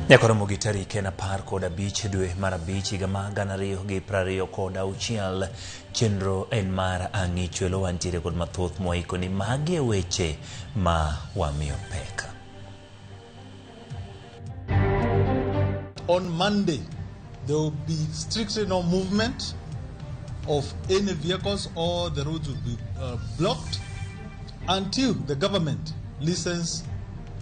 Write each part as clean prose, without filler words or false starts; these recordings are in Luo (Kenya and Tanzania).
Nyakoromogi tarik en 15 dwe mar abich higa mar 2026. Chenro en mar ang'ichwelo wantiere kod mathoth moikoni magi weche ma wamiyo pek. On Monday, there will be strictly no movement of any vehicles, or the roads will be blocked until the government listens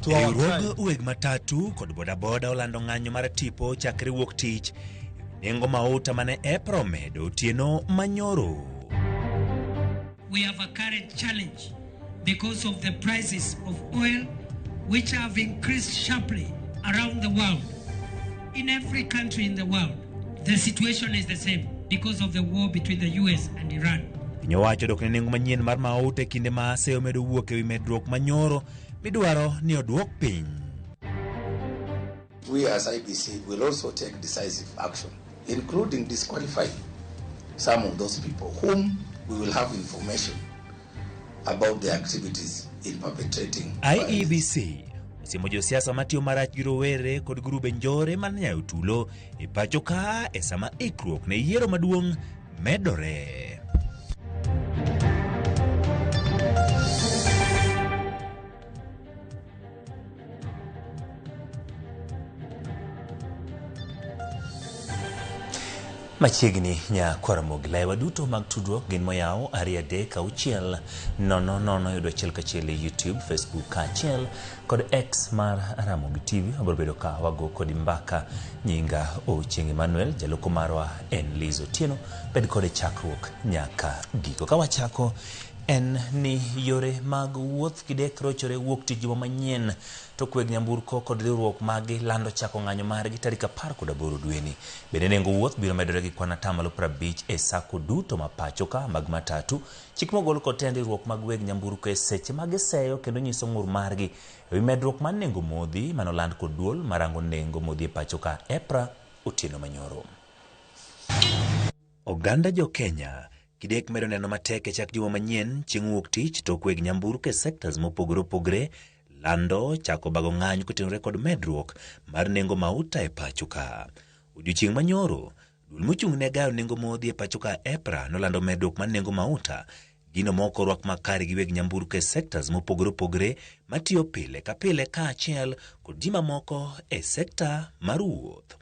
to our cry. Uweg matatu kod bodaboda olando ng'anyo mar tipo chakre wuok tich nengo mauta mane epromedo otieno manyoro. We have a current challenge because of the prices of oil which have increased sharply around the world. In every country in the world, the situation is the same because of the war between the US and Iran. Piny owacho dok ne nengo manyien mar mauta kinde ma aseo medo wuok ewi medruok manyoro midwaro ni oduok piny. We as IBC will also take decisive action, including disqualifying some of those people whom we will have information about their activities in perpetrating IEBC osimo josiasa matiyo marach gi rowere kod grube njore manyayo tulo e pacho ka e sama ikruok ne yiero maduong' medore. Machiegni Nyakoromogi lewa duto mag tudruok gin moyaw 2-3-6-000 yudo achiel kachiel e YouTube, Facebook kachiel kod X mar Ramogi TV. Abiro bedo ka wago kod mbaka. Nyinga Ochieng Emmanuel, jaloko marwa en Liz Otieno. Bed kod chakruok nyaka giko. Ka wachako en ni yore mag wuoth kidek rochore wuok tich juma manyien to kweg nyamburko kod riwruok magi lando chako ng'anyo margi tarik 18 dweni. Bende nengo wuoth biro medore gi kwana 50 e sako duto ma pacho ka mag matatu. Chik mogol kod tend riwruok mag weg nyamburko e seche mag seyo kendo nyiso ng'ur margi ewi medruok mar nengo modhi manoland kod duol marango nengo modhi e pacho ka EPRA otieno manyoro. Oganda jo Kenya kidek medo neno matek e chak juma manyien chieng' wuok tich to kweg nyamburko e sectors mopogore opogore lando chako bago ng'anyo kotenore kod medruok mar nengo mauta e pacho ka. Odiochieng' manyoro duol mochung' ne gayo nengo modhi e pacho ka EPRA nolando medruok mar nengo mauta. Gino moko rwak makare gi weg nyamburko e sectors mopogore opogore matiyo pile ka pile kaachiel kod ji mamoko e sekta mar wuoth.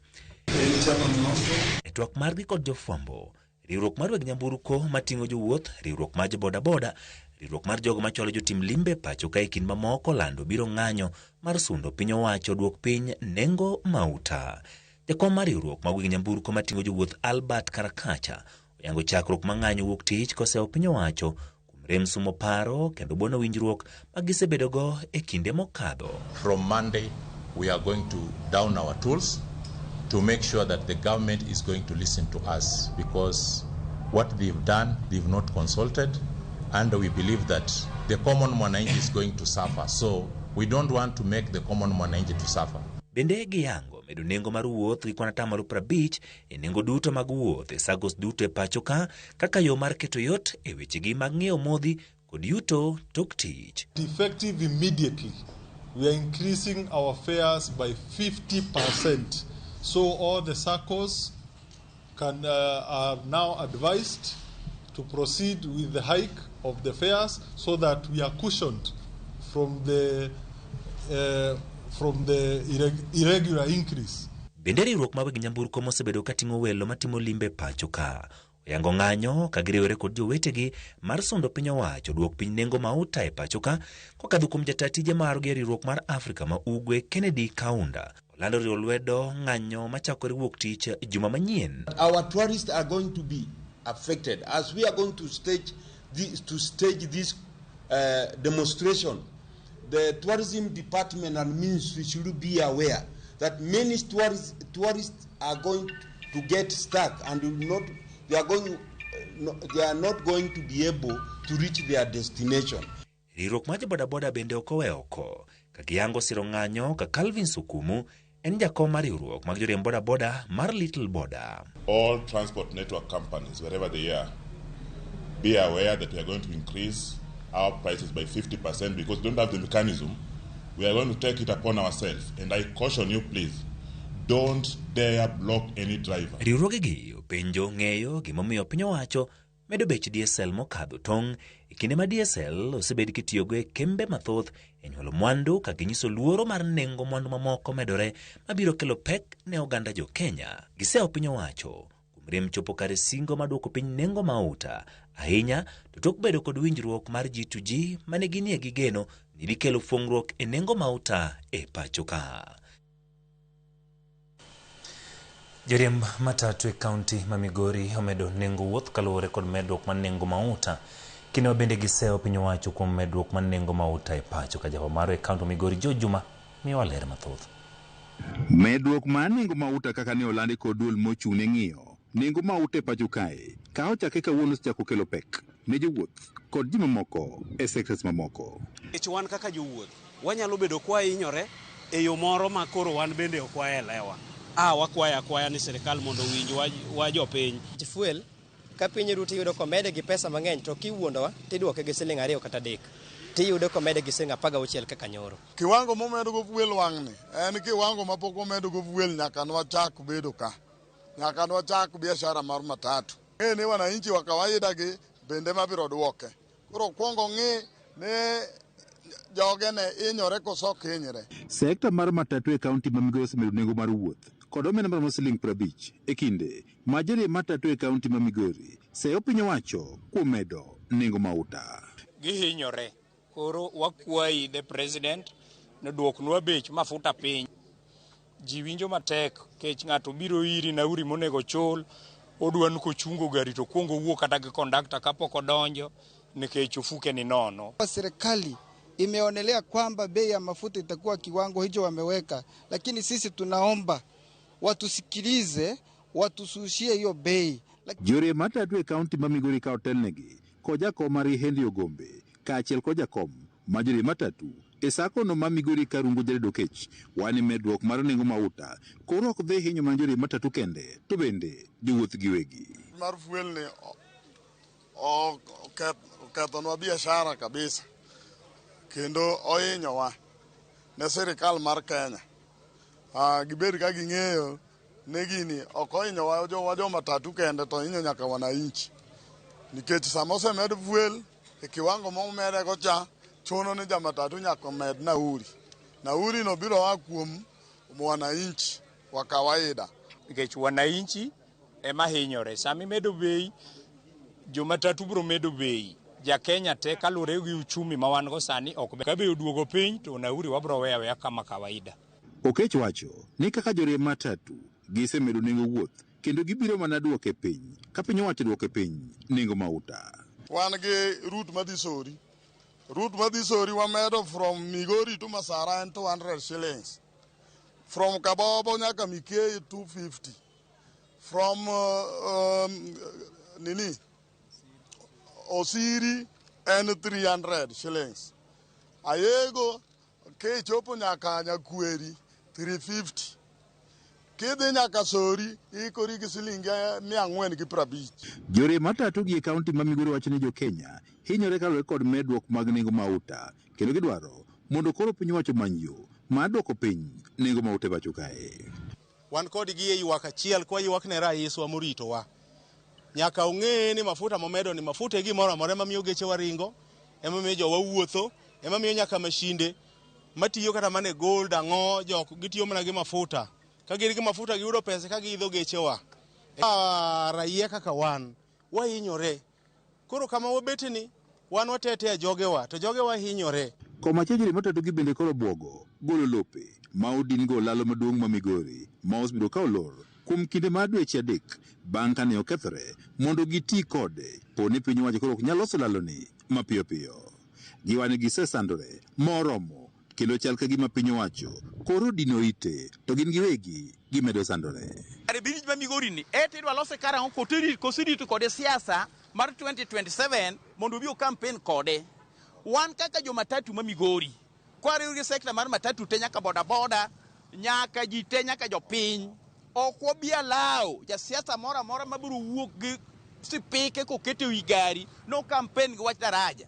E twak margi kod jofwambo, riwruok mar weg nyamburko mating'o jowuoth, riwruok mar bodaboda, riwruok mar jogo macholo jotim limbe pacho ka e kind mamoko lando biro ng'anyo mar sundo piny owacho duok piny nengo mauta. Jakom mar riwruok mag weg nyamburko mating'o jowuoth Albert Karakacha oyango chakruok ma ng'anyo wuok tich kosewo piny owacho kuom rem sumo paro kendo buono winjruok ma gisebedogo e kinde mokadho. From Monday, we are going to down our tools to make sure that the government is going to listen to us, because what they've done, they've not consulted, and we believe that the common mwananchi is going to suffer. So we don't want to make the common mwananchi to suffer. Bende giyango medo nengo mar wuoth gi kwana 50 e nengo duto mag wuoth e sagos duto e pacho ka kaka yo mar keto yot e wechegi mag ng'iewo modhi kod yuto tok tich. Effective immediately, we are increasing our fares by 50%. So all the SACCOs are now advised to proceed with the hike of the fares so that we are cushioned from the irregular increase. Bende riwruok ma weg nyamburko mosebedo kating'o welo matimo limbe pacho ka oyango ng'anyo ka giriwore kod jowetegi mar sundo piny owacho duok piny nengo mauta e pacho ka kokadho kuom jatatije margi e riwruok mar Afrika ma Ugwe Kennedy Kaunda. Lando riwo lwedo ng'anyo machakore wuok tich juma manyien. Our tourists are going to be affected as we are going to stage this demonstration. The tourism department and ministry should be aware that many tourists are going to get stuck and they are not going to be able to reach their destination. Riwruok mar bodaboda bende okowe oko kagiyango siro ng'anyo ka Calvin Sukumu en jakom mar riwruok mag joriemb bodaboda mar Little Boda. All transport network companies, wherever they are, be aware that we are going to increase our prices by 50% because we don't have the mechanism. We are going to take it upon ourselves. And I caution you, please, don't dare block any driver. Riwruogegi openjo ng'eyo gimomiyo piny owacho medo bech diesel mokadho tong' e kinde ma diesel osebed kitiyogo e kembe mathoth e nyuolo mwandu ka ginyiso luoro mar nengo mwandu mamoko medore mabiro kelo pek ne oganda jo Kenya. Giseo piny owacho kuom rem chopo kare singo maduoko piny nengo mauta ahinya to tok bedo kod winjruok mar G2G mane ginie gi geno ni dhi kelo fuong'ruok e nengo mauta e pacho ka. Joriemb matatu e kaunti ma Migori omedo nengo wuoth kaluwore kod medruok mar nengo mauta. Kinde bende giseo piny owacho kuom medruok mar nengo mauta e pacho ka java maro e kaunti Migori Jo Juma miyo ler mathoth. Medruok mar nengo mauta kaka ne olandi kod duol mochung'ne ng'iyo nengo mauta e pacho kae ka ochake kawuono osechako kelo pek ne jowuoth kod ji mamoko e sectors mamoko. Wan kaka jowuoth wanyalo bedo kwa hinyore e yo moro ma koro wan bende ok waelewa. Wakwaya ni sirikal mondo winj wa jopiny. Fuel ka piny ruti yudo komede gi pesa mang'eny to kiwuondowa tidwoke gi siling 2 kata 3 tiyudo komede gi siling 16 kaka nyoro. Kiwango momedo go fuel wang'ni en kiwango mapok omedo go fuel nyaka nwachak bedo ka. Nyaka nwachak biashara mar matatu. Ne wananchi wa kawaida gi bende mabiro dwoke. Koro kwongo ng'i ne joge ne inyore koso kinyre. Sekta mar matatu e kaunti ma Migori osemedo nengo mar wuoth kod omenda mar siling 50 e kinde ma joriemb matatu e kaunti ma Migori seo piny owacho kuom medo nengo mauta. Gihinyore. Koro wakwayi the president ne duoknwa bech mafuta piny. Ji winjo matek kech ng'ato biro iri nauri monego chul odwan kochungo gari to kuongo wuok kata gi kondakta kapok odonjo nikech ufuke ni nono. Serikali imeonelea kwamba bei ya mafuta itakuwa kiwango hicho wameweka, lakini sisi tunaomba watusikilize, watusushie hiyo bei. Joriemb matatu e kaunti ma Migori ka otelnegi ko jakom mar Henry Ogombe kaachiel ko jakom ma joriemb matatu e sakono ma Migori Karungu Jaredo Kech wani medruok mar nengo mauta koro ok dhi hinyo mana joriemb matatu kende to bende jowuoth giwegi. Mar fuel ni okethonwa biashara kabisa kendo ohinyowa ne sirikal mar Kenya. Gibed ka ging'eyo ne gini ok ohinyowa jo matatu kende to hinyo nyaka wananchi. Nikech sama osemed fuel e kiwango momede go cha chuno ni jamatatu nyaka med nauri. Nauri no biro wa kuom wananchi wa kawaida. Nikech wananchi ema hinyore. Sami medo bei jomatatu biro medo bei. Ja Kenya te kalure gi uchumi ma wan go sani ok ka be oduogo piny to nauri wabro weya kama kawaida. Okech wacho ni kaka joriemb matatu gisemedo nengo wuoth kendo gibiro mana duoke piny ka piny owacho duoke piny nengo mauta. Wan gi route madhisori. Route madhisori wamedo from Migori to Masara and 200 shillings. From Kabobo nyaka Mikei 250. From Osiri and 300 shillings. Ayego ke chopo nyaka Nyakweri 350. Kidhi nyaka Sori ikori gi siling 450. Joriemb matatu gi e kaunti ma Migori wacho ni jo Kenya hinyore kaluwore kod medruok mag nengo mauta kendo gidwaro mondo koro piny owacho many yo mar duoko piny nengo mauta e pacho kae. Wan kod gi e ywak achiel kwa ywak ne raiswa moritowa. Nyaka ung'e ni mafuta momedo ni mafuta gimoro amora mamiyo geche waringo, ema miyo jowa wuotho, ema miyo nyaka mashinde matiyo kata mane gold ang'o jok gitiyo mana gi mafuta. Ka gin gi mafuta giyudo pesa ka giidho gechewa. Raia kaka wan wahinyore. Koro kama wabetni wan watete a jogewa to jogewa hinyore. Komachielo joriemb matatu gi bende koro buogo golo lope ma odin go lalo maduong' ma Migori ma osebiro ka olor kuom kinde mar dweche 3 bang' kane okethore mondo giti kode poni piny owacho koro ok nyal loso laloni mapiyo piyo. Giwani gisesandore moromo kendo chal ka gima piny owacho koro dino ite to gin giwegi gimedo sandore. Birij ma Migori ni idwa lose karang'o koserito kode siasa mar 2027 mondo obi o campaign kode. Wan kaka jo matatu ma Migori kwariw gi sekta mar matatu te nyaka boda boda nyaka ji te nyaka jo piny ok wabi allow ja siasa moro amora mabiro wuok gi sipike kokete wi gari no campaign gi wach daraja.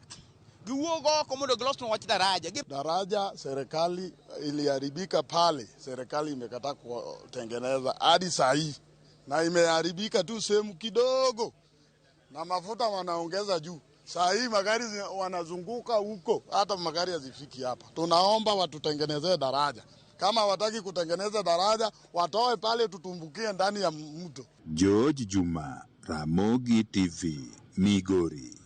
giwuogo komodo gilos wach daraja. Daraja serikali iliharibika pale, serikali imekataa kutengeneza hadi saa hii, na imeharibika tu sehemu kidogo, na mafuta wanaongeza juu. Saa hii magari wanazunguka huko, hata magari hazifiki hapa. Tunaomba watutengenezee daraja. Kama wataki kutengeneza daraja, watoe pale, tutumbukie ndani ya mto. George Juma, Ramogi TV, Migori.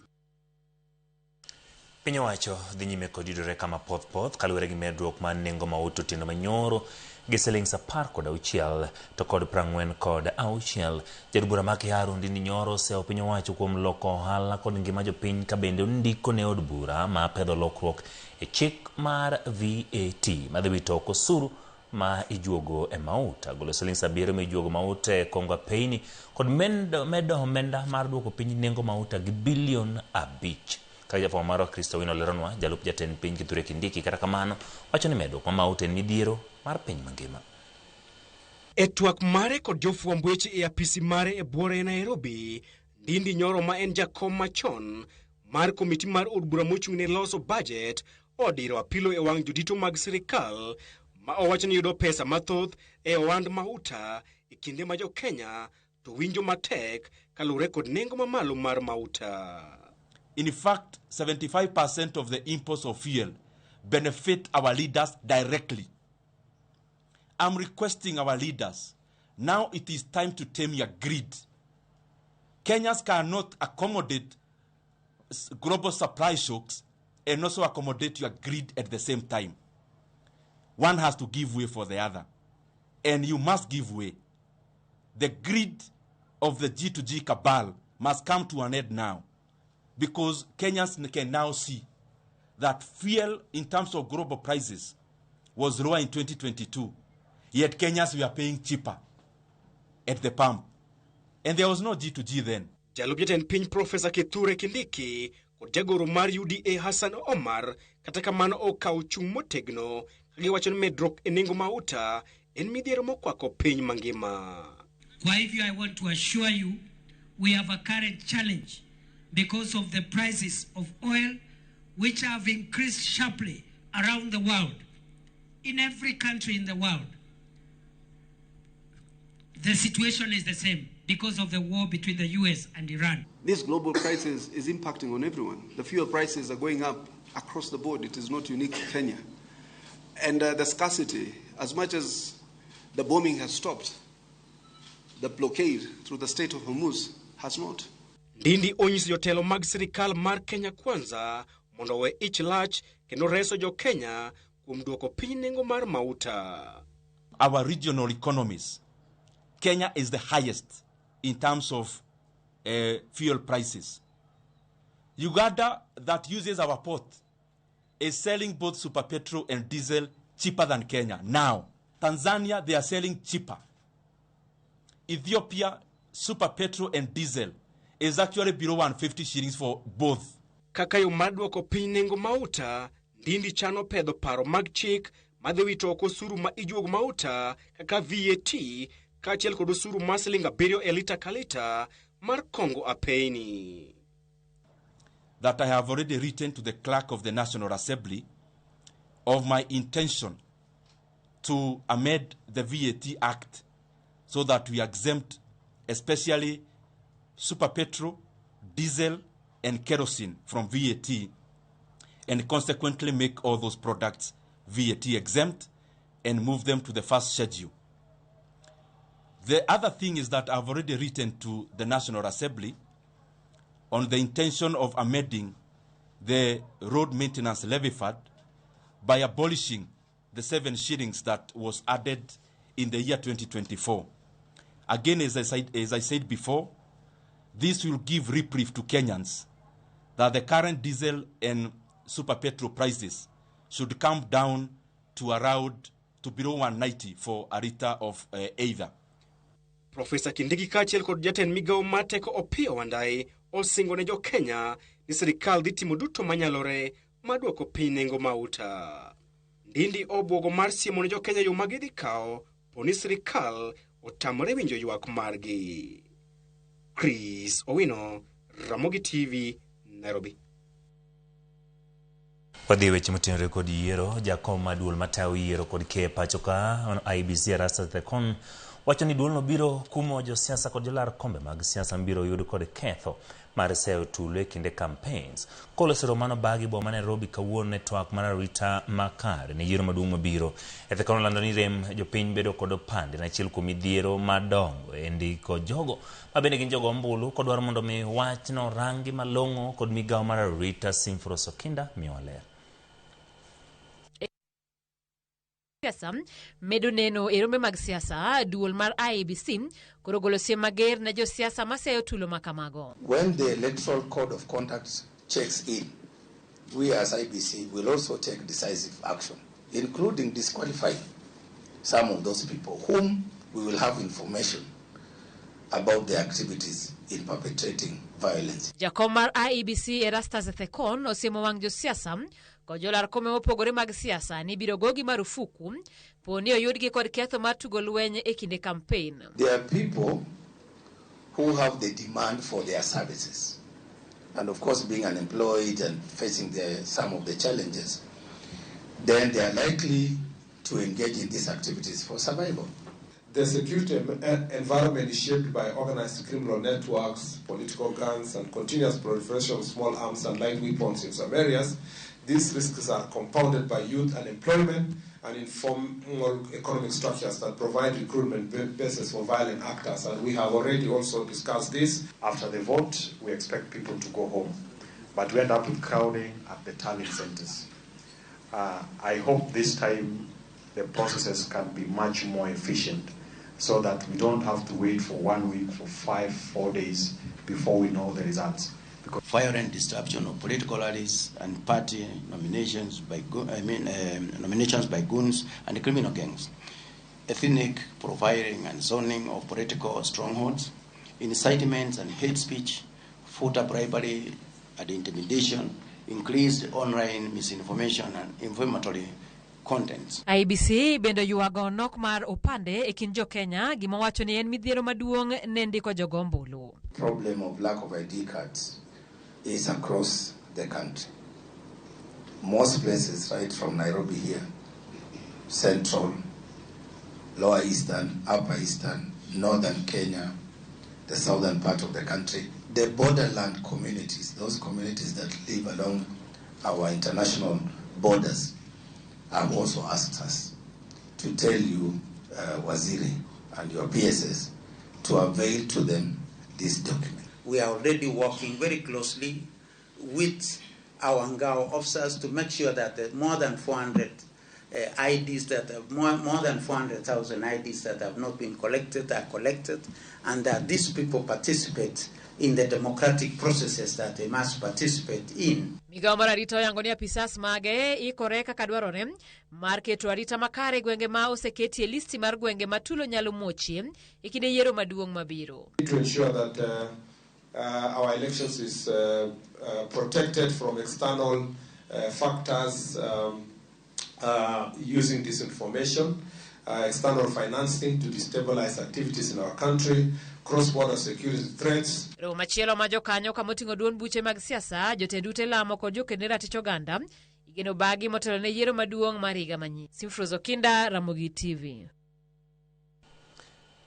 Piny owacho dhi nyime kod yudore kama poth kaluwore gi medruok mar nengo mauta otieno manyoro gi Sh10.6 to kod 40.6. Jad bura ma Kiaru Ndindi Nyoro osewo piny owacho kuom loko ohala kod ngima jopiny ka bende ondiko ne od bura ma pedho lokruok e chik mar VAT madhi wito oko osuru ma ijuogo e mauta, golo Sh7 ma ijuogo mauta e kongo apeyni kod medo omenda mar duoko piny nengo mauta gi bilion 5. Ka jafwambo marwa Kristo Wino leronwa jalup jatend piny Kithure Kindiki kata kamano wacho ni medruok ma mauta en midhiero mar piny mangima. E twak mare kod jofwamb weche e apisi mare e buore Nairobi, Ndindi Nyoro ma en jakom machon mar komiti mar od bura mochung' ne loso budget odiro apilo e wang' jodito mag sirikal ma owacho ni yudo pesa mathoth e ohand mauta e kinde ma jo Kenya to winjo matek kaluwore kod nengo mamalo mar mauta. In fact, 75% of the imports of fuel benefit our leaders directly. I'm requesting our leaders, now it is time to tame your greed. Kenyans cannot accommodate global supply shocks and also accommodate your greed at the same time. One has to give way for the other, and you must give way. The greed of the G2G cabal must come to an end now, because Kenyans can now see that fuel in terms of global prices was lower in 2022, yet Kenyans were paying cheaper at the pump. And there was no G2G then. Jalup jatend piny Profesa Kithure Kindiki kod jagoro mar UDA Hassan Omar kata kamano okawo chung' motegno kagiwacho ni medruok e nengo mauta en midhiero mokwako piny mangima. Kwa hivyo I want to assure you we have a current challenge because of the prices of oil which have increased sharply around the world. In every country in the world, the situation is the same because of the war between the US and Iran. This global crisis is impacting on everyone. The fuel prices are going up across the board. It is not unique to Kenya. And the scarcity, as much as the bombing has stopped, the blockade through the Strait of Hormuz has not. Ndindi onyiso jotelo mag sirikal mar Kenya Kwanza mondo we ich lach kendo reso jo Kenya kuom duoko piny nengo mar mauta. Our regional economies, Kenya is the highest in terms of fuel prices. Uganda, that uses our port, is selling both super petrol and diesel cheaper than Kenya now. Tanzania, they are selling cheaper. Ethiopia, super petrol and diesel is actually below 150 shillings for both. Kaka yo maduoko piny nengo mauta, Ndindi chano pedho paro mag chik madhi wito oko osuru ma ijuogo mauta kaka VAT kaachiel kod osuru mar Sh7 e lita ka lita mar kongo apeyni. That I have already written to the clerk of the National Assembly of my intention to amend the VAT Act so that we exempt especially super petrol, diesel, and kerosene from VAT, and consequently make all those products VAT exempt and move them to the first schedule. The other thing is that I've already written to the National Assembly on the intention of amending the road maintenance levy fund by abolishing the 7 shillings that was added in the year 2024. Again, as I said before, this will give reprieve to Kenyans that the current diesel and super petrol prices should come down to around to below 190 for a liter of either. Profesa Kindiki kaachiel kod jatend migawo mar teko Opiyo Wandayi osingo ne jo Kenya ni sirikal dhi timo duto manyalore maduoko piny nengo mauta. Ndindi obwogo mar siemo ne jo Kenya yo magidhi kawo poni sirikal otamore winjo ywak margi. Chris Owino, Ramogi TV, Nairobi. Wadhi weche motenore kod yiero, jakom maduol matayo yiero kod ke pachoka IEBC Erastus Thekon wacho ni duolno biro kumo josiasa kod jolar kombe mag siasa biro yud kod ketho mar seyo tulo e kinde campaigns. Kolosero Romano Bagi boma Nairobi kawuono ne twak mar arita makare ne yiero maduong' mabiro. Thekon olando ni rem jopiny bedo kod opande na achiel kuom midhiero madongo e ndiko jogo ma bende gin jogo ombulu kod dwaro mondo mi wachno rangi malong'o kod migawo mar arita Simfros Okinda miyo ler. Siasa medo neno e rombe mag siasa duol mar IEBC koro golo siem mager ne josiasa maseyo tulo makamago. When the Electoral Code of Conduct checks in, we as IEBC will also take decisive action, including disqualifying some of those people whom we will have information about their activities in perpetrating violence. Jakom mar IEBC Erastus Thekon osiemo wang josiasa kod jolar kome mopogore mag siasa ni biro gogi marufuku poni oyudgi kod ketho mar tugo lweny e kinde campaign. There are people who have the demand for their services, and of course being unemployed and facing some of the challenges, then they are likely to engage in these activities for survival. The security environment is shaped by organized criminal networks, political gangs, and continuous proliferation of small arms and light weapons in some areas. These risks are compounded by youth unemployment and informal economic structures that provide recruitment bases for violent actors. And we have already also discussed this. After the vote, we expect people to go home, but we end up with crowding at the tallying centers. I hope this time the processes can be much more efficient so that we don't have to wait for 1 week, for 4 days before we know the results. Violent disruption of political rallies and party nominations by nominations by goons and criminal gangs, ethnic profiling and zoning of political strongholds, incitements and hate speech, voter bribery and intimidation, increased online misinformation and inflammatory contents. IEBC bendo yuago nok mar opande e kin jo Kenya gima wacho ni en midhiero maduong' ne ndiko jogo ombulu. Problem of lack of ID cards is across the country. Most places, right from Nairobi here, Central, Lower Eastern, Upper Eastern, Northern Kenya, the southern part of the country, the borderland communities, those communities that live along our international borders, have also asked us to tell you, Waziri and your PSS, to avail to them this document. We are already working very closely with our Ngao officers to make sure that the more than 400 IDs that have more than 400,000 IDs that have not been collected are collected, and that these people participate in the democratic processes that they must participate in. Migawo mar arita oyango ni apisas mage ikore kaka dwarore mar keto arita makare gwenge ma oseketi e listi mar gwenge ma tulo nyalo mochie e kinde yiero maduong' mabiro. To ensure that our elections is protected from external factors using disinformation, external financing to destabilize activities in our country, cross-border security threats. Romo machielo ma jokanyo kamoting'o duond buche mag siasa, jotend ute lamo kod jokende ratich oganda igeno Bagi motelo ne yiero maduong' mar higa manyien. Simfros Okinda, Ramogi TV.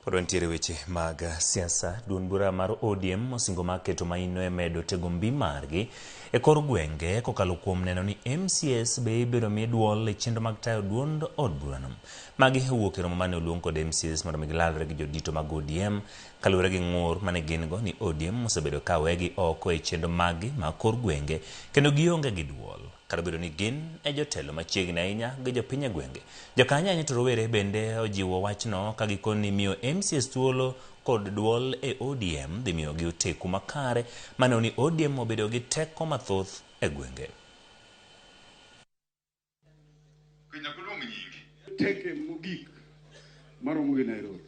Pod ntiere weche mag siasa. Duond bura mar ODM osingo maketo maino e medo tego mbi margi e kor gwenge kokalo kuom neno ni MCS be ibiro mi duol e chenro mag tayo duond od burano. Magi wuok e romo mane oluong kod MCS mondo gilalre gi jodito mag ODM kaluwore gi ng'ur mane gin go ni ODM osebedo ka wegi oko e chenro magi mag kor gwenge kendo gionge gi duol. Kar bedo ni gin e jotelo machiegni ahinya gi jopiny e gwenge. Jokanya nyi to rowere bende ojiwo wachno ka gikoni ni miyo MCS thuolo kod duol e ODM dhi miyo gi oteku makare mane ni ODM obedo gi teko mathoth e gwenge. Kenya kulong nyingi teke mugik maromo gi Nairobi.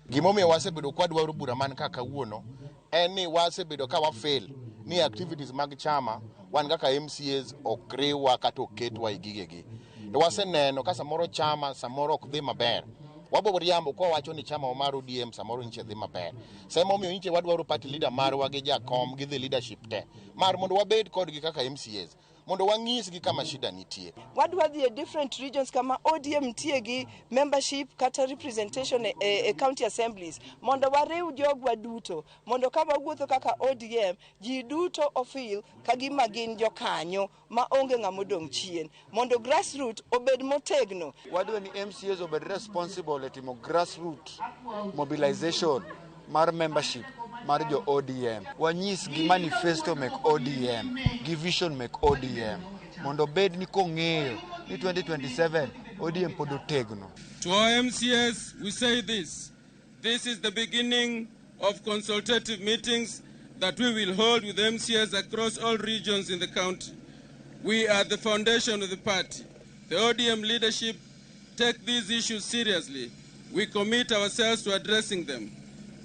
Gimomiyo wasebedo kwa dwaro bura man kaka wuono en ni wasebedo ka wafail ni activities mag chama wan kaka MCAs okriwa kata oketwa igigegi. Waseneno ka samoro chama samoro ok dhi maber. Wabo riambo kwa wacho ni chama mar ODM samoro niche dhi maber. Sema omiyo niche wadwaro party leader marwa gi jakom gi the leadership te. Mar mondo wabed kod gi kaka MCAs. mondo wang'isgi kama shida nitie. Wadwa dhi e different regions kama ODM tie gi membership kata representation e county assemblies mondo wariw jogwa duto mondo kama wuotho kaka ODM ji duto ofil kagima gin jokanyo ma onge ng'amo dong' chien mondo grassroots obed motegno. Wadwa ni MCAs obed responsible e timo grassroots mobilization mar membership mar jo ODM. Wanyis gi manifesto mek ODM, gi vision mek ODM mondo bed ni kong'eyo ni 2027 ODM pod otegno. To our MCAs we say this is the beginning of consultative meetings that we will hold with MCAs across all regions in the county. We are the foundation of the party. The ODM leadership take these issues seriously. We commit ourselves to addressing them.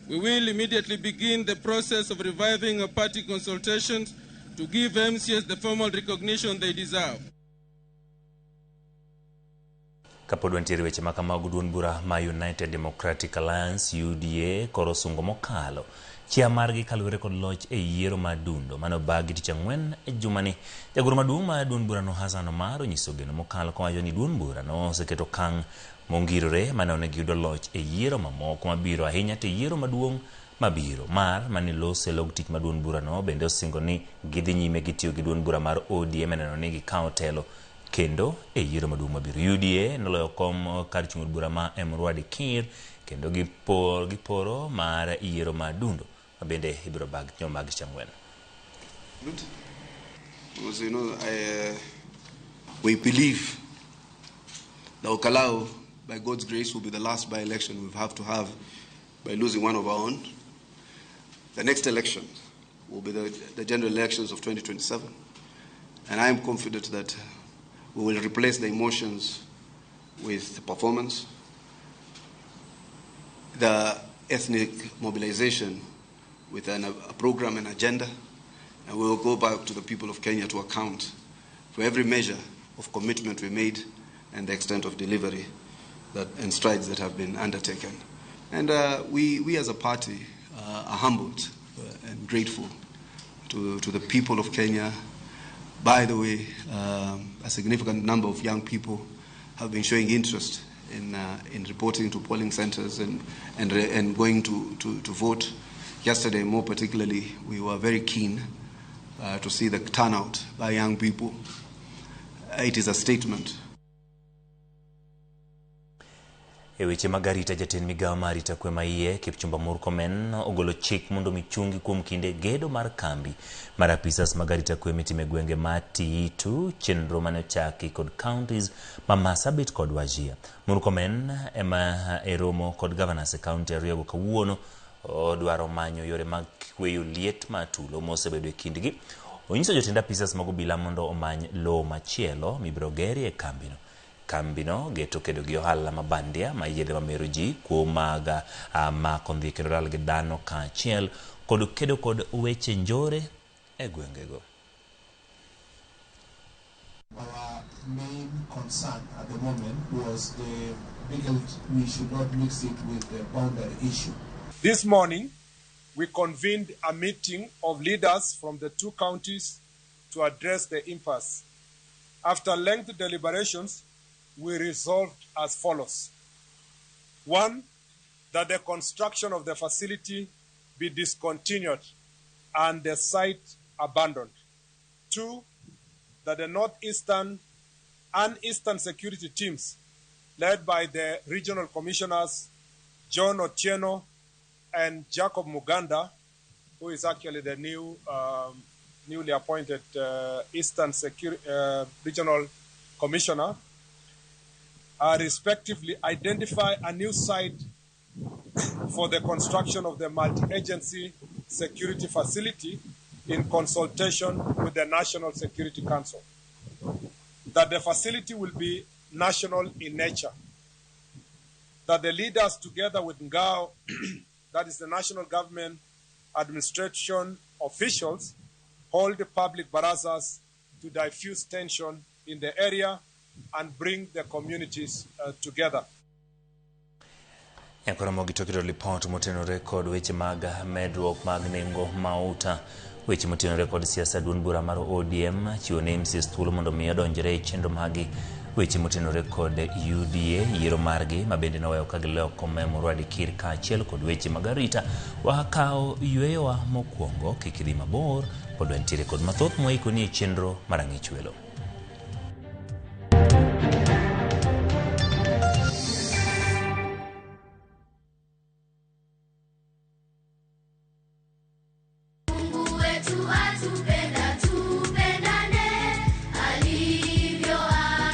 We will immediately begin the process of reviving our party consultations to give MCAs the formal recognition they deserve. Kapod wantiere weche makamago, duond bura ma United Democratic Alliance UDA koro sungo mokalo chia margi kaluwore kod loch e yiero madundo mano bagi tich ang'wen e jumani. Jagoro maduong' ma duond bura no Hassan Omar onyiso geno mokalo kowacho ni duond bura no oseketo kang' mongirore mane onegi yudo loch e yiero mamoko mabiro, ahinya te yiero maduong' mabiro mar manilose log tich ma duond bura no bende osingo ni gidhi nyime gitiyo gi duond bura mar ODM neno ni gikawo telo kendo e yiero maduong' mabiro. UDA noloyo kom kar chung' bura ma Emrwadi Kir kendo giporo mar yiero madundo mabende ibiro bag nyomag changwen. Because we believe that Okalao, by God's grace, will be the last by-election we have to have by losing one of our own. The next election will be the general elections of 2027. And I am confident that we will replace the emotions with the performance, the ethnic mobilization with a program and agenda, and we will go back to the people of Kenya to account for every measure of commitment we made and the extent of delivery and strides that have been undertaken. And we as a party are humbled and grateful to the people of Kenya. By the way, a significant number of young people have been showing interest in reporting to polling centers and going to vote. Yesterday, more particularly, we were very keen to see the turnout by young people. It is a statement. E weche magarita jatend migawo mar arita kwe maiye Kipchumba Murkomen ogolo chik mondo michungi kuom kinde gedo mar kambi mar apisas magarita kwe mitime gwenge ma Tiitu chenro mane ochaki kod counties ma Marsabit kod Wajir. Murkomen ema eromo kod governors e county ariyo kawuono odwaro manyo yore mag kweyo liet matulo mosebedo e kindgi. Onyiso jotend apisas mag obila mondo omany lowo machielo mibiro geri e kambino. Kambino geto kedo gi ohala mabandia ma yedhe mamero ji kuom mag mako ndhi kendo ral gi dhano kaachiel kod kedo kod weche njore e gwengego. Our main concern at the moment was we should not mix it with the boundary issue. This morning, we convened a meeting of leaders from the two counties to address the impasse. After lengthy deliberations, we resolved as follows. 1, that the construction of the facility be discontinued and the site abandoned. 2, that the northeastern and eastern security teams led by the regional commissioners John Otieno and Jacob Muganda, who is actually the newly appointed Eastern Regional Commissioner, respectively identify a new site for the construction of the multi-agency security facility in consultation with the National Security Council. That the facility will be national in nature. That the leaders together with Ngao, that is the national government administration officials, hold the public barazas to diffuse tension in the area and bring the communities together. Yankora mogi tokiro report motenore kod weche mag medruok mag nengo mauta Weche motenore kod siasa duond bura mar ODM chiwo ne MCs thuolo mondo mi odonjre e chenro magi weche motenore kod UDA yiero margi mabende noweyo ka giloyo kome Murwadi Kir kaachiel kod weche mag arita wakao yweyowa mokwongo kik idhi mabor pod wantiere kod mathoth moikoni e chenro mar Ang'ich Welo.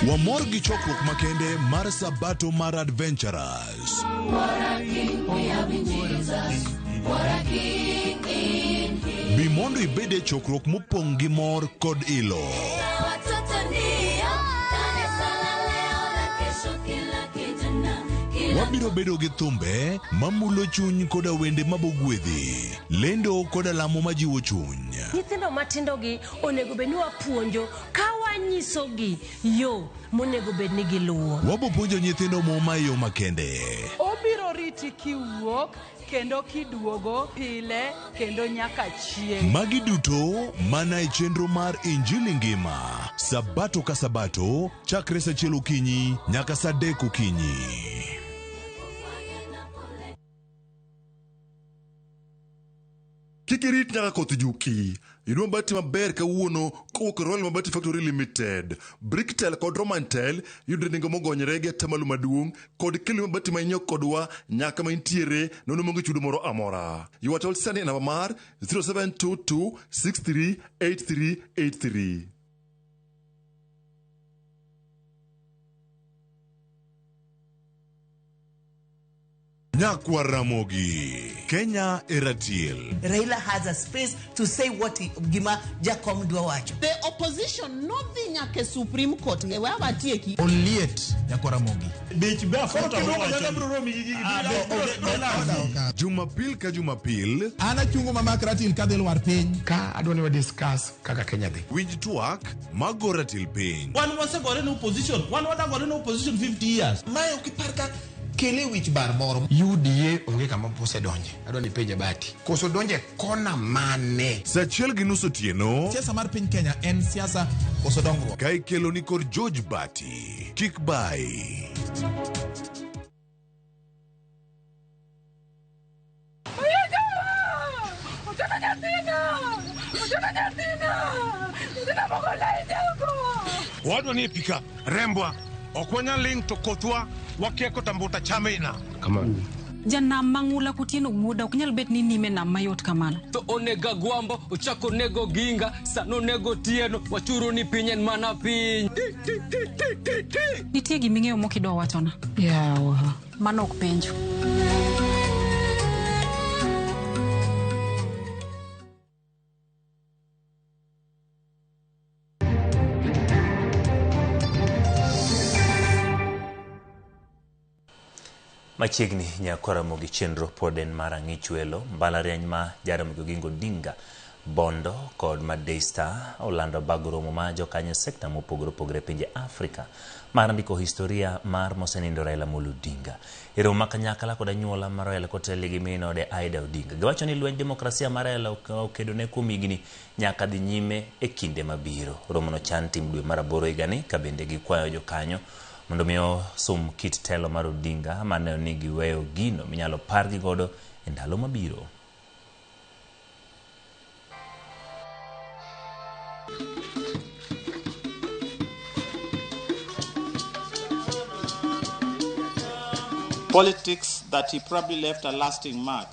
Wamor gi chokruok makende mar Sabato mar Adventurers. Bi mondo ibede chokruok mopong' gi mor kod ilo. Wabiro bedo gi thumbe mamulo chuny koda wende mabogwedhi, lendo koda lamo majiwo chuny. Nyithindo matindo gi onego bedni wapuonjo ka wanyiso gi yo monego bedni giluwo. Wabo puonjo nyithindo moma yo makende. Obiro riti kiwuok kendo kiduogo pile kendo nyaka chieng'. Magi duto mana e chenro mar Injili Ngima. Sabato ka Sabato chakre sa 1 okinyi nyaka sa 3 okinyi. Kikirit nyaka koth juki. Yudo mabati maber kawuono kowuok Royal Mabati Factory Limited. Bricktel kod Romantel yudo nengo mogonyore gi atamalo maduong' kod kelo mabati manyok kodwa nyaka maintiere nono mongo chudo moro amora. You are told sending namba mar 0722638383. Nyakwa Ramogi, Kenya Eratiel. Raila has a space to say what Gima Jakom Dwawacho. The opposition nothing nyake Supreme Court ngewe abatieki. Oliet Nyakwa Ramogi. Bitch be Jumapil ka Jumapil. Ana chungo mama Ratil ka del war piny. Ka adwani wa discuss kaka Kenya dhi. Winj twak magoratil piny. One was a gore no opposition. One was a gore no opposition 50 years. Mayo kiparka kele wich bar moro. UDA onge kama pose donje. Adwani penje bati. Koso donje kona mane. Sa 1:30 otieno. Siasa mar piny Kenya en siasa koso dongruok. Kai kelo ni kod George Bati. Kik bai. Wadu ni pika rembwa okwanya ling to kotwa wakieko tambuta chamena. Come on. Janam mangula kutieno muda okunyal bet ni nime nam mayot kamano. To onega gwambo ochako nego ginga sano nego tieno wachuro ni pinyen mana piny. Nitie giming'eyo mokidwa wachona. Yawa. Mano ok penjo. Machiegni Nyakwa Ramogi chenro pod en mar Ang'ich Welo. Mbalariany ma Jaramogi Oginga Odinga, Bondo kod Daystar olando bago romo ma jokanyo sekta mopogore opogore pinje Afrika mar ndiko historia mar mosenindo Raila Amolo Odinga. E romo makanyakla kod anyuola mar Raila koteli gi minode Aida Odinga. Giwacho ni lweny demokrasia mar Raila okedone kuom higni nyaka dhi nyime e kinde mabiro. Romo no chan tim dwe mar 8 higani ka bende gikwayo jokanyo mondo miyo sum kit telo mar Odinga mane ni giweyo gino minyalo pargi godo e ndalo mabiro. Politics that he probably left a lasting mark.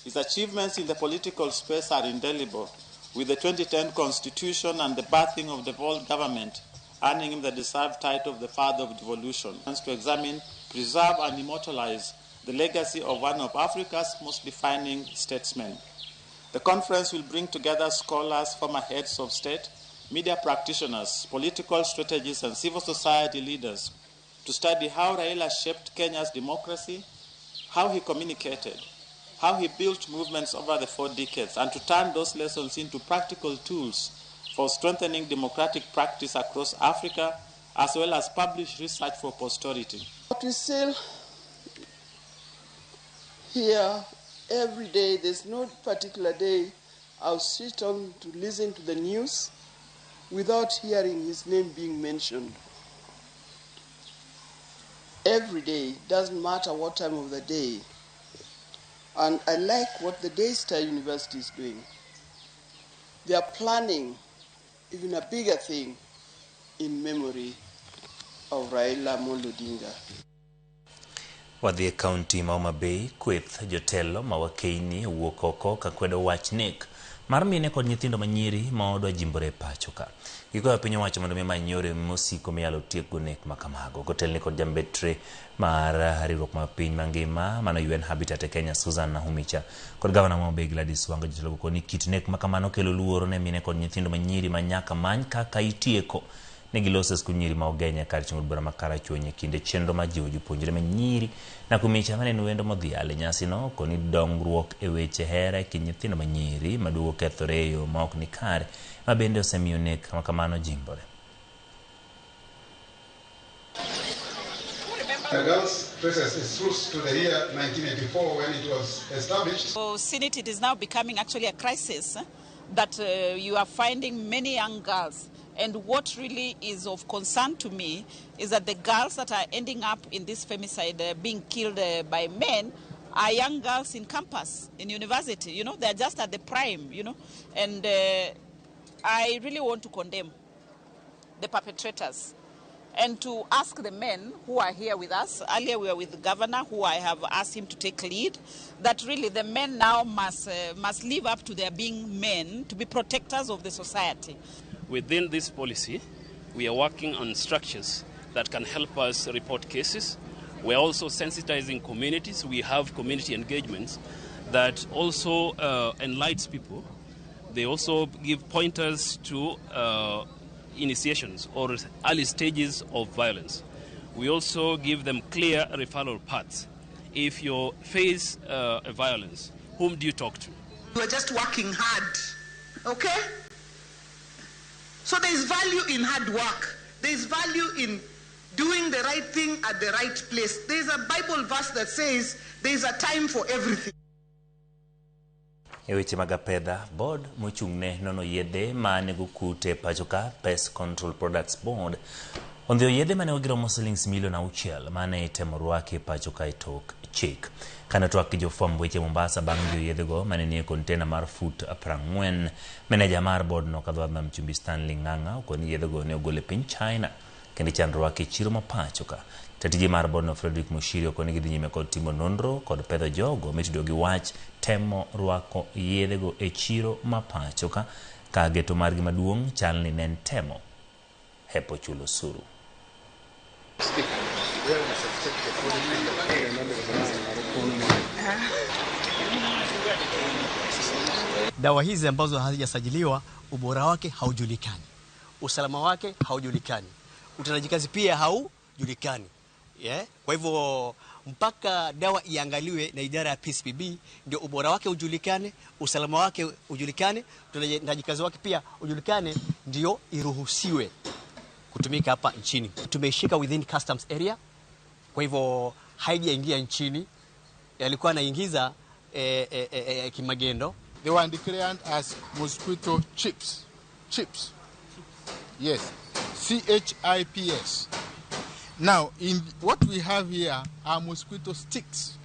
His achievements in the political space are indelible, with the 2010 Constitution and the birthing of the Devolved Government earning him the deserved title of the Father of Devolution, and to examine, preserve, and immortalize the legacy of one of Africa's most defining statesmen. The conference will bring together scholars, former heads of state, media practitioners, political strategists, and civil society leaders to study how Raila shaped Kenya's democracy, how he communicated, how he built movements over the 4 decades, and to turn those lessons into practical tools for strengthening democratic practice across Africa, as well as publish research for posterity. But we still hear every day, there's no particular day I'll sit down to listen to the news without hearing his name being mentioned. Every day, doesn't matter what time of the day. And I like what the Daystar University is doing. They are planning even a bigger thing in memory of Raila Amolo Odinga. Wadhi county ma Homa Bay kweth jotelo mawakeini wuok oko ka kwedo wach nek mar mine kod nyithindo manyiri ma odwa jimbore pacho ka. Gikoyo piny owacho mondo many yore mosiko miyalo tiekgo nek ma kamago. Kotelni kod jambetre mar riwruok mar piny mangima mano UN Habitat e Kenya Susan Nahumicha kod gavana ma Homa Bay Gladys Wanga jotelo koni kit nek ma kamano kelo luoro ne mine kod nyithindo manyiri ma nyaka many kaka itieko ne gilose skunyiri ma ogenya kar chung'o bura makara chonye kinde chenro ma jiwo jopuonjre manyiri. Nakumicha maneno wendo modhiale nyasi no koni dongruok e weche hera ki nyithindo manyiri maduogo kethore e yo ma ok ni kare ma bende osemiyo nek ma kamano jimbore. The girls' process is roots to the year 1984 when it was established. So, Senate, it is now becoming actually a crisis that you are finding many young girls. And what really is of concern to me is that the girls that are ending up in this femicide, being killed by men, are young girls in campus, in university. You know, they're just at the prime, you know. And I really want to condemn the perpetrators and to ask the men who are here with us. Earlier we were with the governor, who I have asked him to take lead, that really the men now must live up to their being men, to be protectors of the society. Within this policy, we are working on structures that can help us report cases. We're also sensitizing communities. We have community engagements that also enlightens people. They also give pointers to initiations or early stages of violence. We also give them clear referral paths. If you face a violence, whom do you talk to? We're just working hard, okay? So there is value in hard work. There is value in doing the right thing at the right place. There is a Bible verse that says there is a time for everything. Eweche magapedha board mochung'ne nono yedhe mane gukute pachoka Pest Control Products Board ondhio yedhe mane ogiromo shillings milion 6 mane itemo rwake pachoka e tok chik. Kana twak jofwamb weche Mombasa bang' dio yedhego mane nie container mar foot 40. Meneja mar board no kadwadha Mchumbi Stanley Ng'ang'a okoni yedhego ne ogole piny China kendi chandruok e chiro ma pachoka. Tatiji mar board no Frederick Mushiri okoni gidhi nyime kod timo nonro kod pedho jogo mitudo gi wach temo rwako yedhego e chiro ma pachoka ka geto margi maduong' chalni nen temo hepo chulo suru. Dawa hizi ambazo hazijasajiliwa ubora wake haujulikani, usalama wake haujulikani, utendaji kazi pia haujulikani. Kwa hivyo mpaka dawa iangaliwe na idara ya PCPB ndio ubora wake ujulikane, usalama wake ujulikane, utendaji kazi wake pia ujulikane, ndio iruhusiwe kutumika hapa nchini. Tumeishika within customs area, kwa hivyo haijaingia nchini, yalikuwa anaingiza kimagendo. They were declared as mosquito chips. Chips. Yes. CHIPS. Now, in what we have here are mosquito sticks.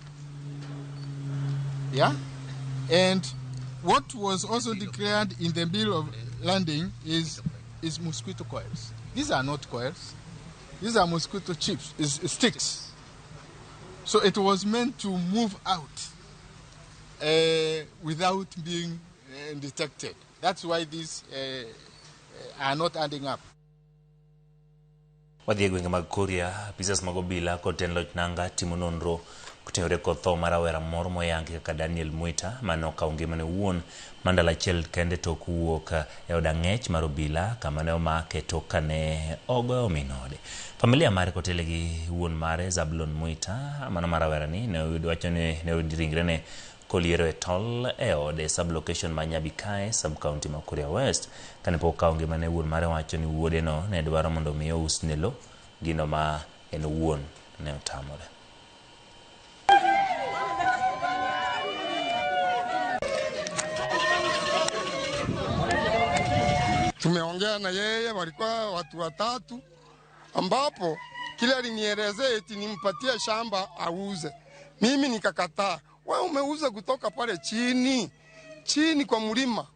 Yeah? And what was also declared in the bill of landing is mosquito coils. These are not coils. These are mosquito chips, sticks. So it was meant to move out without being detected. That's why these are not adding up. Wadhi gwenge mag Kuria, pisas magobila koten loch nanga timo nonro kutenore kod tho mar rawera moro moyangi kaka Daniel Mwita mane okawo ngimane wuon mandala achiel kende tok wuok e od ang'ech mar obila kama ne omake tok kane ogoyo min ode. Familia mare kotele gi wuon mare Zablon Mwita mano mar rawerani ne wacho ni ne ringrene koliero e tol e ode sublocation ma Nyabikae subcounty ma Kuria West kane pok okawo ngimane wuon mare wacho ni wuode no ne dwaro mondo mi ousne lo gino ma en wuon ne otamore. Tumeongea na yeye, walikuwa watu watatu, ambapo kile alinielezea eti nimpatie shamba auze. Mimi nikakataa. Wewe umeuza kutoka pale chini kwa mlima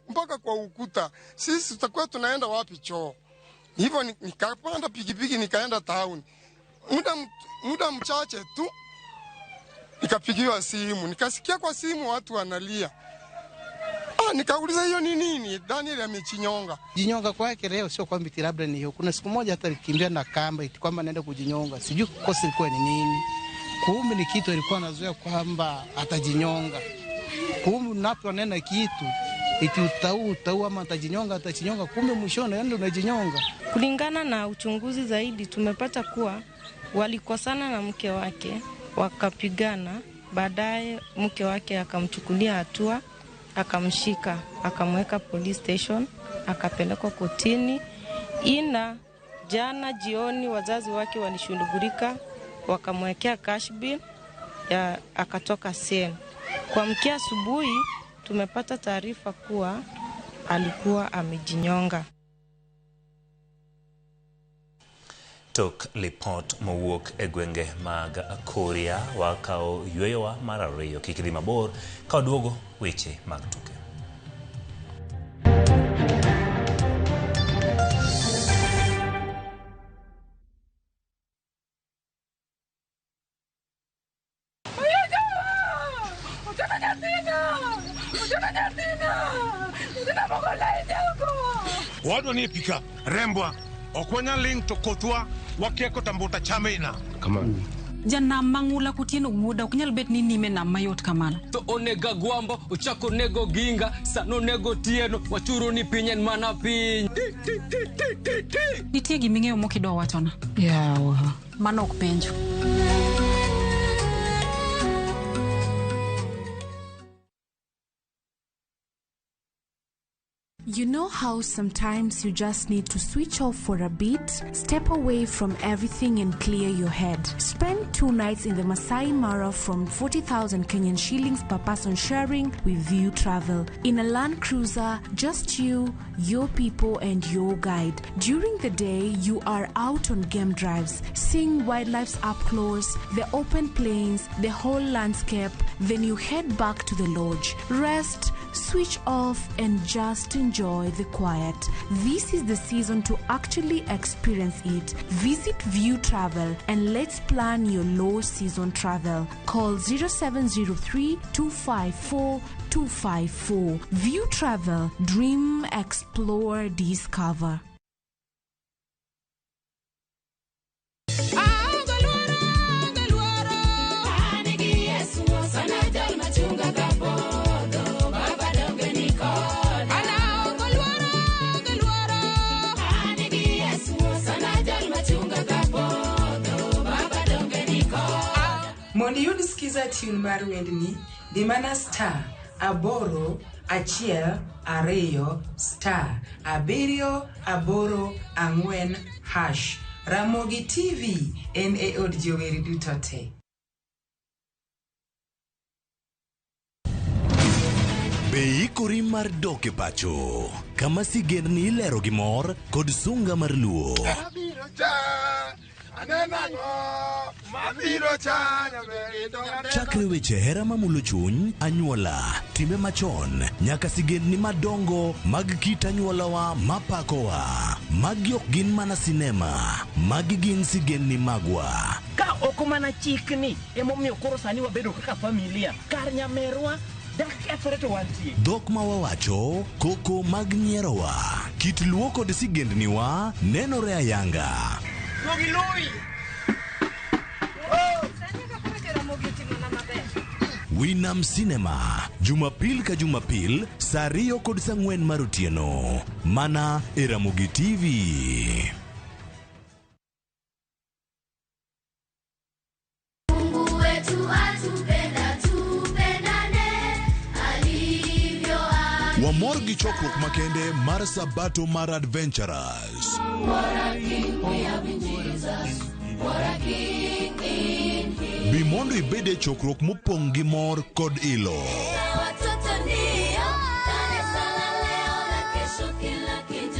mpaka kwa ukuta. Sisi tutakuwa tunaenda wapi choo? Hivyo nikapanda pikipiki nikaenda town. Muda mchache tu nikapigiwa simu, nikasikia kwa simu watu wanalia. Nikauliza hiyo ni nini? Daniel amejinyonga. Jinyonga kwake leo sio kwamba labda ni hiyo. Kuna siku moja hata alikimbia na kamba eti kwamba anaenda kujinyonga. Sijui kosa ilikuwa ni nini. Kumbe ni kitu alikuwa anazoea kwamba atajinyonga. Kumbe napo anaenda kitu eti utau ama atajinyonga. Kumbe mwishoni anaenda unajinyonga. Kulingana na uchunguzi zaidi tumepata kuwa walikosana na mke wake, wakapigana, baadaye mke wake akamchukulia hatua, akamshika, akamweka police station, akapelekwa kotini. Jana jioni wazazi wake walishughulikia, wakamwekea cash bill ya akatoka sen. Kwa mkia asubuhi tumepata taarifa kuwa alikuwa amejinyonga. Tok lipot mowuok e gwenge mag Kuria wakao yweyowa mar ariyo kikidhi mabor ka oduogo weche mag tuke. Wadwa ni pika rembwa okwonya link to kothwa wakieko tambuta chameina kama janam mangula kutieno wuoda ok nyal bet ni nime nam mayot kamano to onega gwambo ochako nego ginga sano nego tieno wachuro ni pinyen mana piny nitie giming'eyo mokidwa wachona yawa mano ok penjo. You know how sometimes you just need to switch off for a bit, step away from everything and clear your head. Spend 2 nights in the Masai Mara from 40,000 Kenyan shillings per person sharing with View Travel. In a Land Cruiser, just you, your people and your guide. During the day, you are out on game drives, seeing wildlife up close, the open plains, the whole landscape. Then you head back to the lodge. Rest, switch off and just enjoy the quiet. This is the season to actually experience it. Visit View Travel and let's plan your low season travel. Call 0703 254 254. View Travel. Dream, explore, discover. Mondi yud skiza tune mar wendni di mana star 8 star 7 hash. Ramogi TV en e od joweri duto te. Be ikori mar doke pacho kama sigendni ilero gi mor kod sunga mar luo. Chakre weche hera mamulo chuny, anyuola, timbe machon, nyaka sigendni madongo mag kit anyuolawa mapakowa. Magi ok gin mana sinema, magi gin sigendni magwa. Ka ok mana chikni emomiyo koro sani wabedo kaka familia kar nyamerwa dak kethore to wantie. Dhok ma wawacho, koko mag nyierowa, kit luo kod sigendniwa nenore ayanga. Winam Cinema, Jumapil ka Jumapil, saa 2 kod saa 4 mar otieno. Mana e Ramogi TV. Mungu wetu atupenda, tupendane alivyo. Wamor gi chokruok makende mar Sabato mar Adventurers. What a king we have in Jesus. What a king in him. Bimondo ibede chokruok mopong' gi mor kod ilo. Watoto ndio kanisa la leo na kesho kila kitu.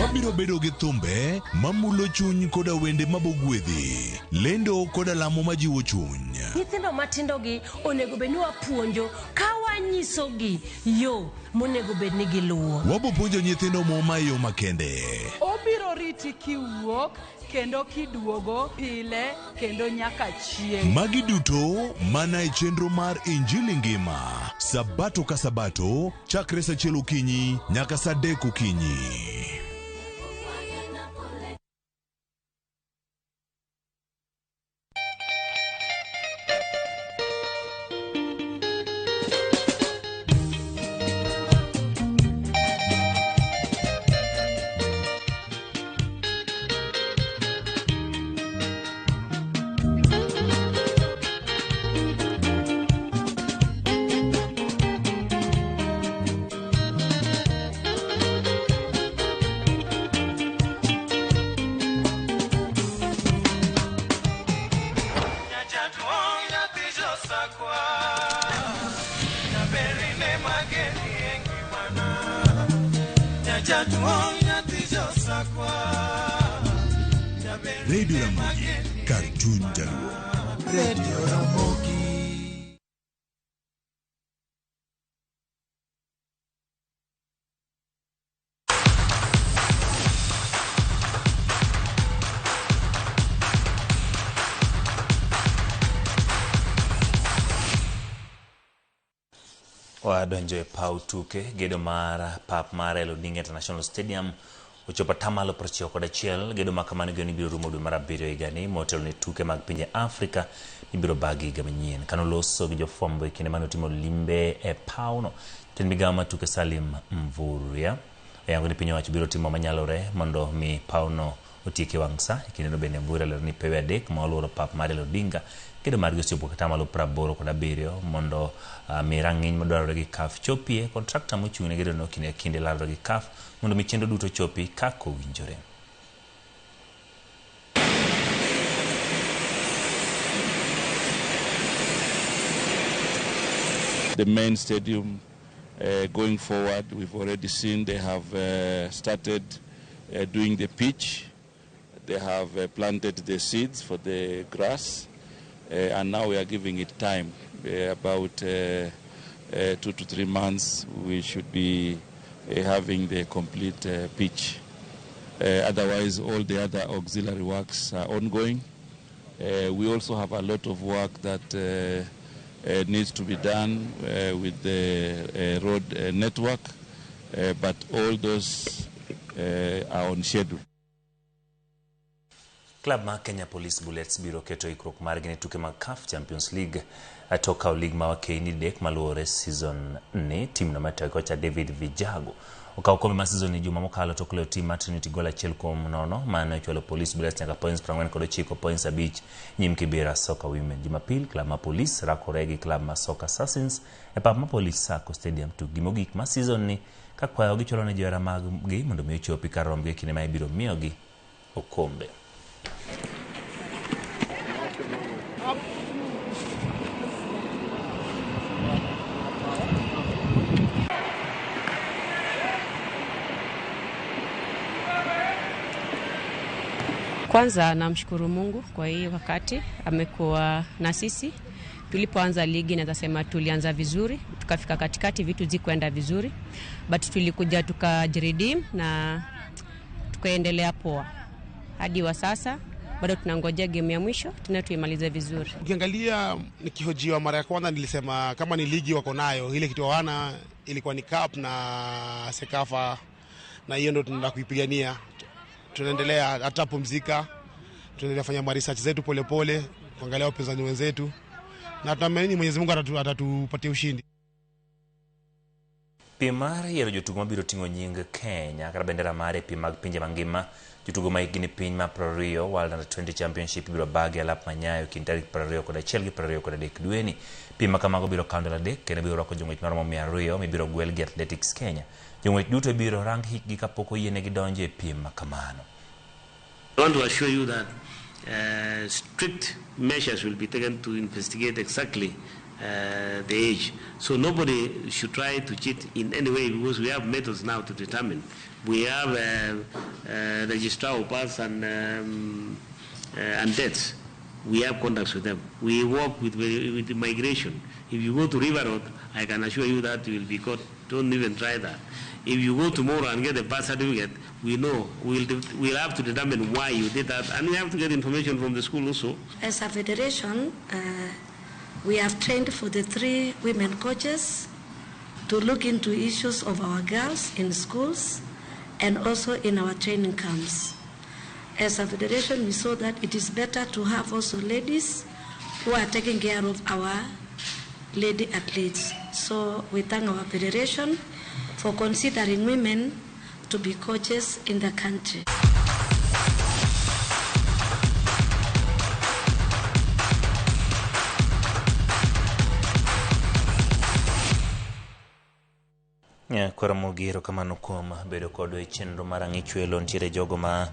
Wabiro bedo gi thumbe mamulo chuny koda wende mabogwedhi, lendo koda lamo majiwo chuny. Nyithindo matindo gi onego bed ni wapuonjo ka wanyiso gi yo monego bed ni giluwo. Wabo puonjo nyithindo moma yo makende. Obiro riti kiwuok kendo kiduogo pile kendo nyaka chieng'. Magi duto mana e chenro mar Injili Ngima, Sabato ka Sabato, chakre sa 1 okinyi nyaka sa 3 okinyi. Radio Ramogi, Cartoon Jaluo. Radio Ramogi. Wadonjo e paw tuke gedo mar pap mar Eloding International Stadium ochopo tamalo 91 gedo makamano gini biro rumo dwe mar 7 higani motelo ne tuke mag pinje Afrika ibiro bagi higa manyien kano loso gi jofwambo e kinde mane otimo limbe e pawno ten migawo mar tuke Salim Mvurya yango ni piny owacho biro timo manyalore mondo mi pawno otieke wang' sa e kinde no bende Mvurya lero ni pewe adek ma oluoro pap mar Elodinga gedo mar ochopo tamalo 87 mondo mi rang'iny madwarore gi CAF chopie kontrakta mochung' ne gedo no kinde lalore gi CAF mondo mi chenro duto chopi kako winjore. The main stadium going forward, we've already seen they have started doing the pitch. They have planted the seeds for the grass. And now we are giving it time. About 2 to 3 months, we should be having the complete pitch. Otherwise, all the other auxiliary works are ongoing. We also have a lot of work that needs to be done with the road network, but all those are on schedule. Club ma Kenya Police Bullets biro keto ikruok margi ne tuke mag CAF Champions League atoka league ma wakeini dek maluore season ni team na matayo kocha David Vijago okaw kombe ma season ni juma mokalo to klo team Trinity goal 1-0 mano chwalo Police Bullets nyaka points 49 points abich nyim Kibera Soccer Women. Jumapil club ma Police rakore gi club ma Soccer Assassins e pap ma Police Sacco Stadium to gimogik ma season ni kakwayo gi cholo ne jora mag gi mondo mi ochopi karom gi kinde ma ibiro miyo gi okombe. Kwanza namshukuru Mungu kwa hii wakati amekuwa na sisi. Tulipoanza ligi naweza sema tulianza vizuri, tukafika katikati vitu zikwenda vizuri, but tulikuja tukajiredeem na tukaendelea poa. Hadi wa sasa bado tunangojea game ya mwisho tuimalize vizuri. Ukiangalia nikihojiwa mara ya kwanza nilisema kama ni ligi wako nayo, ile kitu hawana ilikuwa ni cup na Sekafa, na hiyo ndio tunaenda kuipigania. Tunaendelea hata pumzika, tunaendelea fanya research zetu polepole kuangalia wapinzani wenzetu, na tunaamini Mwenyezi Mungu atatupatia ushindi. Pimar yero jotugo mabiro tingo nying Kenya kara bendera mare pim mag pinje mangima jotugo ma igni piny ma Prorio World Under 20 Championship biro bagi alap manyayo kintarik Prorio koda chelgi Prorio koda dek dueni pim makamago biro kandala dek kendo biro rako jong'wech mar Momia Rio mibiro gwel gi Athletics Kenya. Jong'wech duto biro rang hikgi kapok oyiene gidonjo e pim makamano. I want to assure you that strict measures will be taken to investigate exactly the age. So nobody should try to cheat in any way, because we have methods now to determine. We have registrar of births and deaths. We have contacts with them. We work with migration. If you go to River Road, I can assure you that you will be caught. Don't even try that. If you go tomorrow and get a birth certificate, we know we'll have to determine why you did that, and we have to get information from the school also. As a federation, we have trained for the 3 women coaches to look into issues of our girls in schools and also in our training camps. As a federation, we saw that it is better to have also ladies who are taking care of our lady athletes. So we thank our federation for considering women to be coaches in the country. Kwaramogi erokamano kuom bedo kodwa e chenro mar Ang'ich Welo. Nitiere jogo ma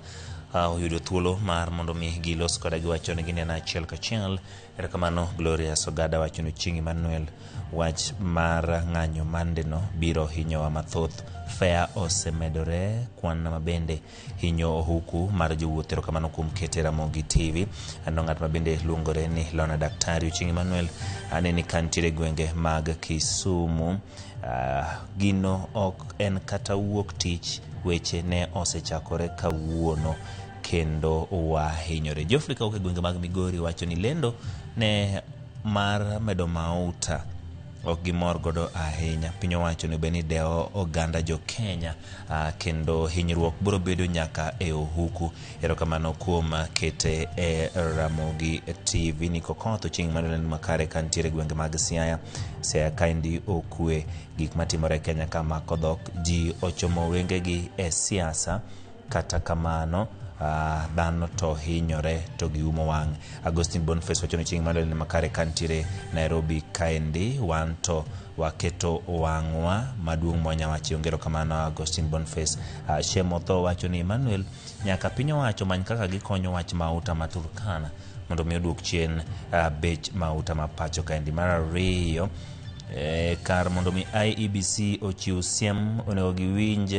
oyudo thuolo mar mondo mi gilos koda giwacho ni gin achiel kachiel. Erokamano Gloria Sogada wacho ni Chieng' Emmanuel wach mar ng'anyo mandeno biro hinyowa mathoth. Fea osemedore, kwan mabende hinyo huku mar jowuoth. Erokamano kuom kete Ramogi TV. Ano ng'at mabende luongore ni Lona Daktari. Chieng' Emmanuel aneni kantiere gwenge mag Kisumu. Gino ok en kata wuok tich, weche ne osechakore kawuono kendo wahinyore. Geoffrey Kauke gwenge mag Migori wacho ni lendo ne mar medo mauta ok gimor godo ahinya. Piny owacho ni beni deo oganda jo Kenya kendo hinyruok biro bedo nyaka e ohuku. Erokamano kuom kete e Ramogi TV. Niko Koth Chieng' Emmanuel makare kantiere gwenge mag Siaya. Siaya kaendi okwe, gik matimore Kenya kama kodhok, ji ochomo wengegi e siasa, kata kamano dhano to hinyore to giumo wang'. Agustin Boniface wacho ni Chieng' Emmanuel makare kantiere Nairobi kaendi, wan to waketo wang'wa maduong' mwanyawachi. Ongero kamano Agustin Boniface. Shemotho wacho ni Emmanuel nyaka piny owacho many kaka gikonyo wach mauta ma Turkana mondo mi oduok chien bech mauta ma pacho kaendi. Mar ariyo, kar mondo mi IEBC ochiw siem onego giwinj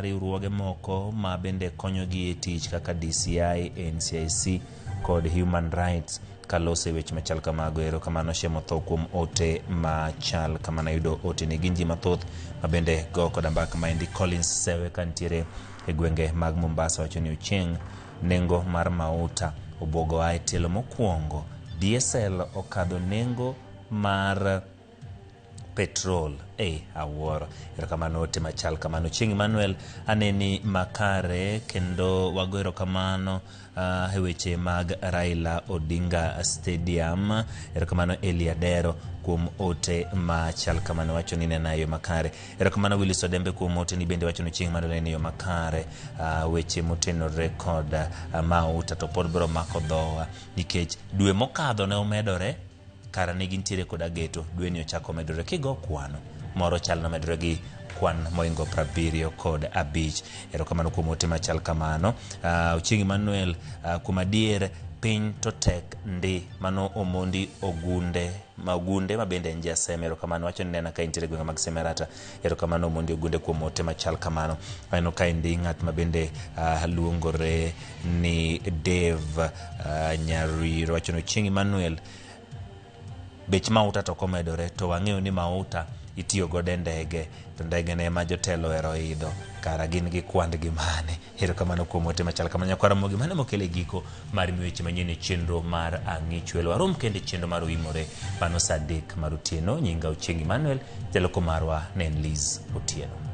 riwruoge moko ma bende konyogi e tich kaka DCI, NCIC kod Human Rights kalose weche machal kamago. Erokamano Shemotho kuom ote machal kama nayudo ote ni ginji mathoth mabende go kod mbaka maendi. Collins Sewe kantiere e gwenge mag Mombasa wacho ni Ochieng' nengo mar mauta obogo ae telo mokwongo. DSL okadho nengo mar petrol awuoro. Erokamano ote machal kamano. Chieng' Emmanuel aneni makare kendo wago erokamano e weche mag Raila Odinga Stadium. Erokamano Eliadero kuom ote machal kamano wacho ni nena yo makare. Erokamano Willis Odembe kuom ote ni bende wacho ni Chieng' Emmanuel ni yo makare. Weche motenore kod mauta to pod biro mako dhowa nikech dwe mokadho ne omedore kara ne gintiere kod ageto. Dwe ni ochako medore kigo kwano moro chal na medore gi kwan moingo 75. Erokamano kuom ote machal kamano. Chieng' Emmanuel kuom adier piny to tek ndi mano omondi ogunde mabende nje aseme. Erokamano wacho ni nena ka intiere gwenge mag Semerata. Erokamano omondi ogunde kuom ote machal kamano. Ano ka indi ng'at mabende luongore ni Dave Nyariro wacho ni Chieng' Emmanuel bech mauta to komedore to wang'eyo ni mauta itiyo godo e ndege, to ndege ne ma jotelo ero idho, kara gin gi kwandgi mane. Erokamano kuom ote machal kamano. Nyakwaramogi mane mokele giko mar weche manyien e chenro mar Ang'ich Welo. Arom kende chenro mar Oimore mano saa 3 mar otieno. Nyinga Chieng' Emmanuel, jaloko marwa ne en Liz Otieno.